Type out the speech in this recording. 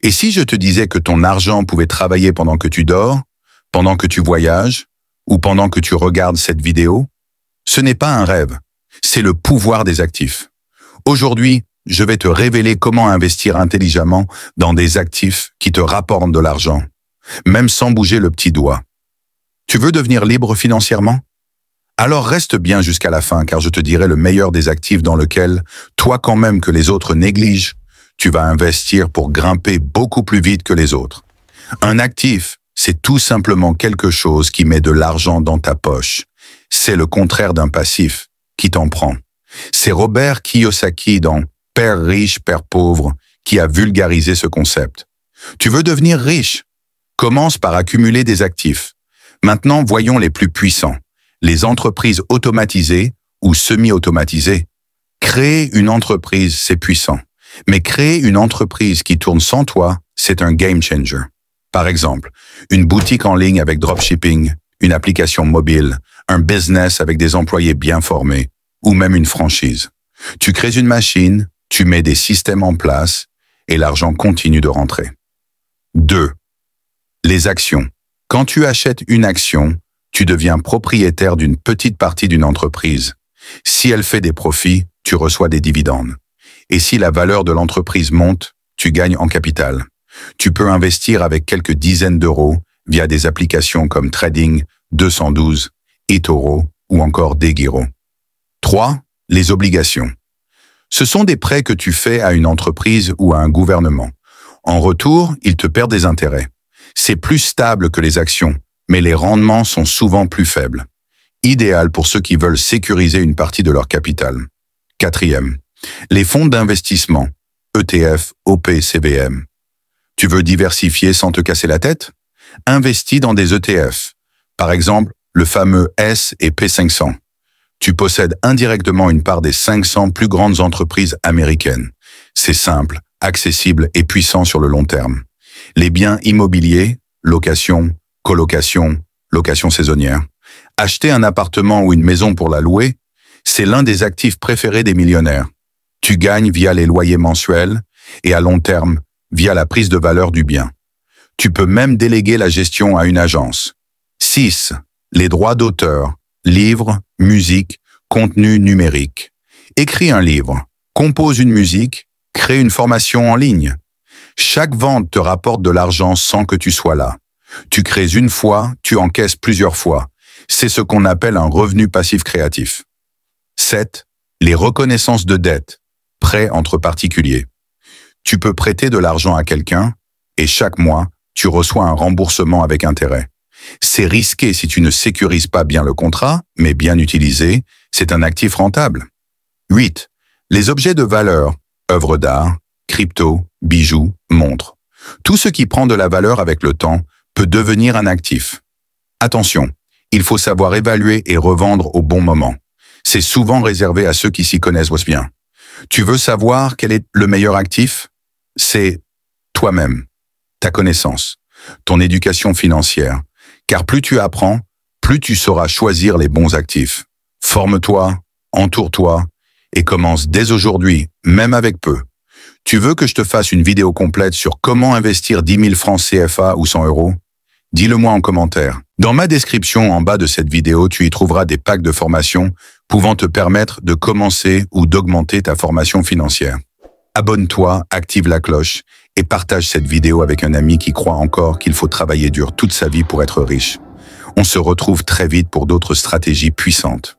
Et si je te disais que ton argent pouvait travailler pendant que tu dors, pendant que tu voyages, ou pendant que tu regardes cette vidéo? Ce n'est pas un rêve, c'est le pouvoir des actifs. Aujourd'hui, je vais te révéler comment investir intelligemment dans des actifs qui te rapportent de l'argent, même sans bouger le petit doigt. Tu veux devenir libre financièrement? Alors reste bien jusqu'à la fin car je te dirai le meilleur des actifs dans lequel, toi quand même que les autres négligent, tu vas investir pour grimper beaucoup plus vite que les autres. Un actif, c'est tout simplement quelque chose qui met de l'argent dans ta poche. C'est le contraire d'un passif qui t'en prend. C'est Robert Kiyosaki dans Père riche, Père pauvre qui a vulgarisé ce concept. Tu veux devenir riche? Commence par accumuler des actifs. Maintenant, voyons les plus puissants. Les entreprises automatisées ou semi-automatisées. Créer une entreprise, c'est puissant. Mais créer une entreprise qui tourne sans toi, c'est un game changer. Par exemple, une boutique en ligne avec dropshipping, une application mobile, un business avec des employés bien formés, ou même une franchise. Tu crées une machine, tu mets des systèmes en place, et l'argent continue de rentrer. 2. Les actions. Quand tu achètes une action, tu deviens propriétaire d'une petite partie d'une entreprise. Si elle fait des profits, tu reçois des dividendes. Et si la valeur de l'entreprise monte, tu gagnes en capital. Tu peux investir avec quelques dizaines d'euros via des applications comme Trading 212, eToro ou encore Degiro. 3. Les obligations. Ce sont des prêts que tu fais à une entreprise ou à un gouvernement. En retour, ils te perdent des intérêts. C'est plus stable que les actions, mais les rendements sont souvent plus faibles. Idéal pour ceux qui veulent sécuriser une partie de leur capital. 4. Les fonds d'investissement, ETF, OP, CVM. Tu veux diversifier sans te casser la tête? Investis dans des ETF. Par exemple, le fameux S et P500. Tu possèdes indirectement une part des 500 plus grandes entreprises américaines. C'est simple, accessible et puissant sur le long terme. Les biens immobiliers, location, colocation, location saisonnière. Acheter un appartement ou une maison pour la louer, c'est l'un des actifs préférés des millionnaires. Tu gagnes via les loyers mensuels et à long terme, via la prise de valeur du bien. Tu peux même déléguer la gestion à une agence. 6. Les droits d'auteur, livres, musique, contenu numérique. Écris un livre, compose une musique, crée une formation en ligne. Chaque vente te rapporte de l'argent sans que tu sois là. Tu crées une fois, tu encaisses plusieurs fois. C'est ce qu'on appelle un revenu passif créatif. 7. Les reconnaissances de dette, prêts entre particuliers. Tu peux prêter de l'argent à quelqu'un et chaque mois, tu reçois un remboursement avec intérêt. C'est risqué si tu ne sécurises pas bien le contrat, mais bien utilisé, c'est un actif rentable. 8. Les objets de valeur, œuvres d'art, crypto, bijoux, montres. Tout ce qui prend de la valeur avec le temps peut devenir un actif. Attention, il faut savoir évaluer et revendre au bon moment. C'est souvent réservé à ceux qui s'y connaissent bien. Tu veux savoir quel est le meilleur actif? C'est toi-même, ta connaissance, ton éducation financière. Car plus tu apprends, plus tu sauras choisir les bons actifs. Forme-toi, entoure-toi et commence dès aujourd'hui, même avec peu. Tu veux que je te fasse une vidéo complète sur comment investir 10 000 francs CFA ou 100 euros? Dis-le-moi en commentaire. Dans ma description en bas de cette vidéo, tu y trouveras des packs de formation pouvant te permettre de commencer ou d'augmenter ta formation financière. Abonne-toi, active la cloche et partage cette vidéo avec un ami qui croit encore qu'il faut travailler dur toute sa vie pour être riche. On se retrouve très vite pour d'autres stratégies puissantes.